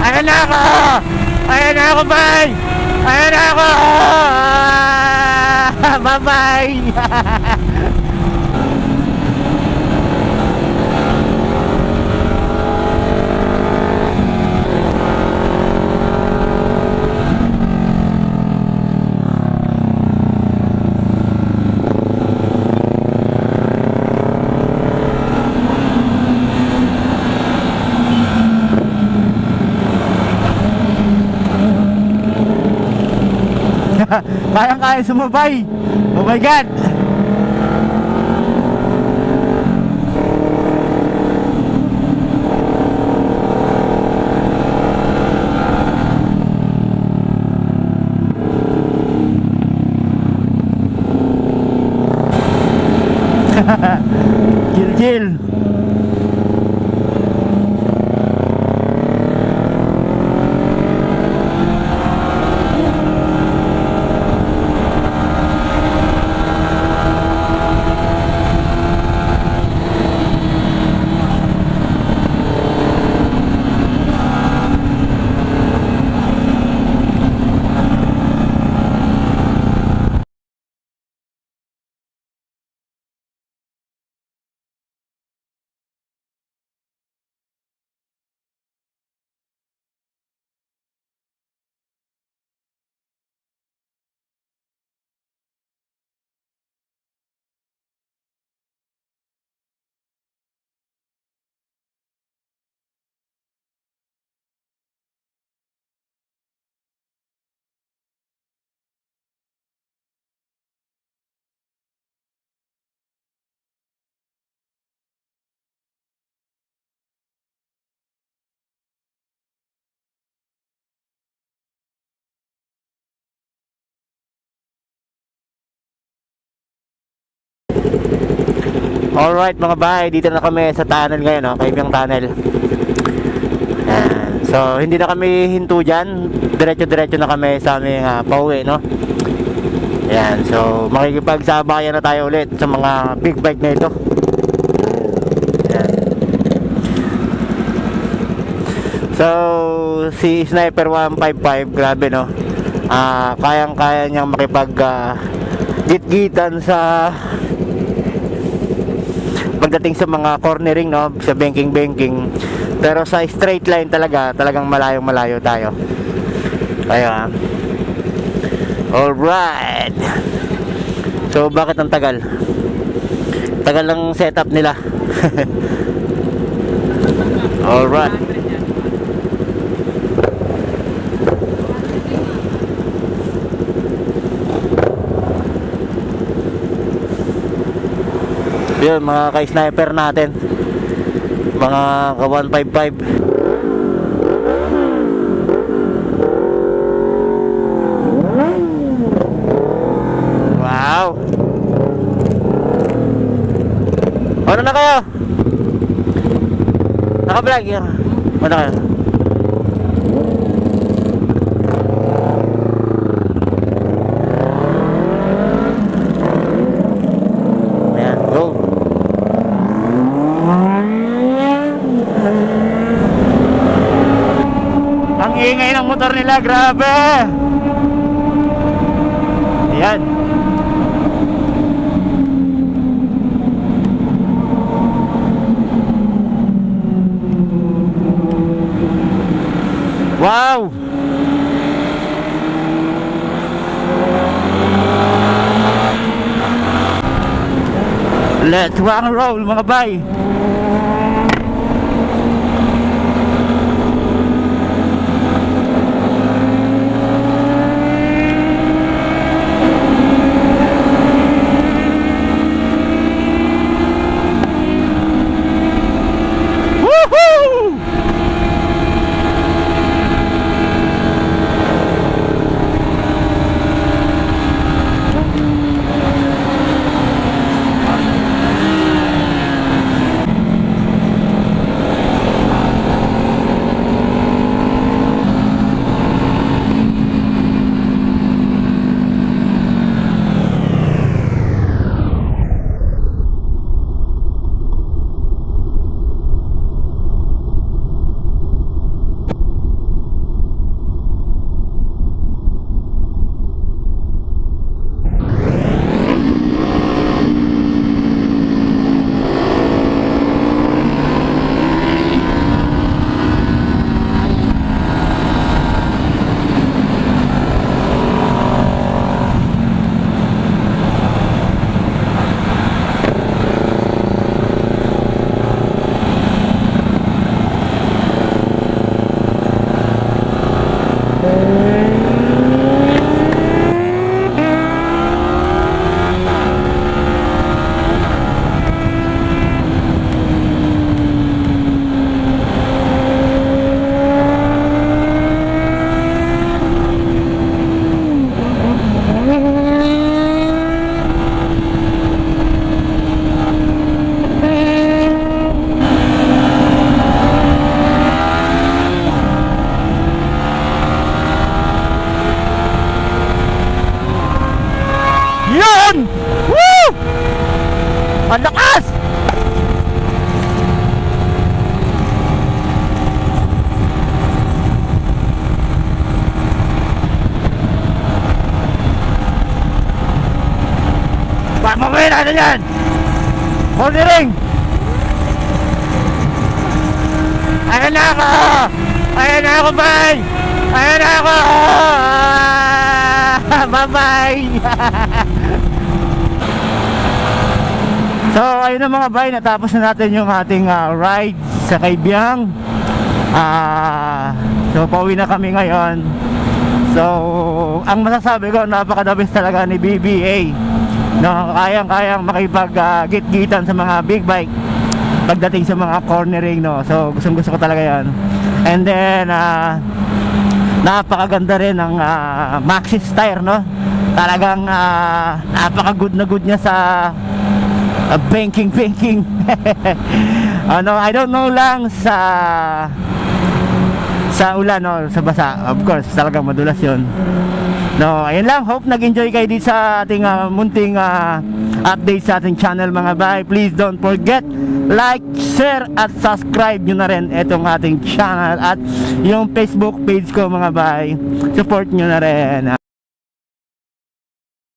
Ayan na ako! Ayan na ako, bay! Ayan na ako! Bye-bye! Kayang-kaya sumabay. Oh my God. Chill. Alright mga bahay, dito na kami sa tunnel ngayon, no? Kaibiyang tunnel. Ayan. So hindi na kami hinto dyan, diretso-diretso na kami sa aming pauwi, no? Ayan, so makikipagsabayan na tayo ulit sa mga big bike na ito. Ayan. So si Sniper 155, grabe, no? Kayang-kaya niyang makipag git-gitan sa pagdating sa mga cornering, no, sa banking, pero sa straight line talagang malayo tayo. Kaya alright. So bakit ang tagal ng setup nila? Alright. Yun, mga ka-sniper natin, mga ka-155. Wow. Ano na kayo? Naka-vlog yun. Ano kayo? Ingay ng motor nila, grabe. Ayan. Wow. Let's rock and roll mga bay. natin yan. Cornering. Ayan na ako. Ayan na ako, bye. Ayan na ako. Bye-bye. So ayun na mga bay, natapos na natin yung ating ride sa Kaibiyang. So pauwi na kami ngayon. So ang masasabi ko, napakadabis talaga ni BBA, no, kayang makipag-git-gitan sa mga big bike pagdating sa mga cornering, no. So gusto ko talaga yan. And then napakaganda rin ng Maxxis tire, no. Talagang napaka-good na good niya sa banking. Ano, I don't know lang sa ulan, no, sa basa. Of course, talagang madulas yun. No, ayun lang. Hope nag-enjoy kayo dito sa ating munting update sa ating channel mga bay. Please don't forget, like, share at subscribe nyo na rin itong ating channel at yung Facebook page ko mga bay. Support nyo na rin.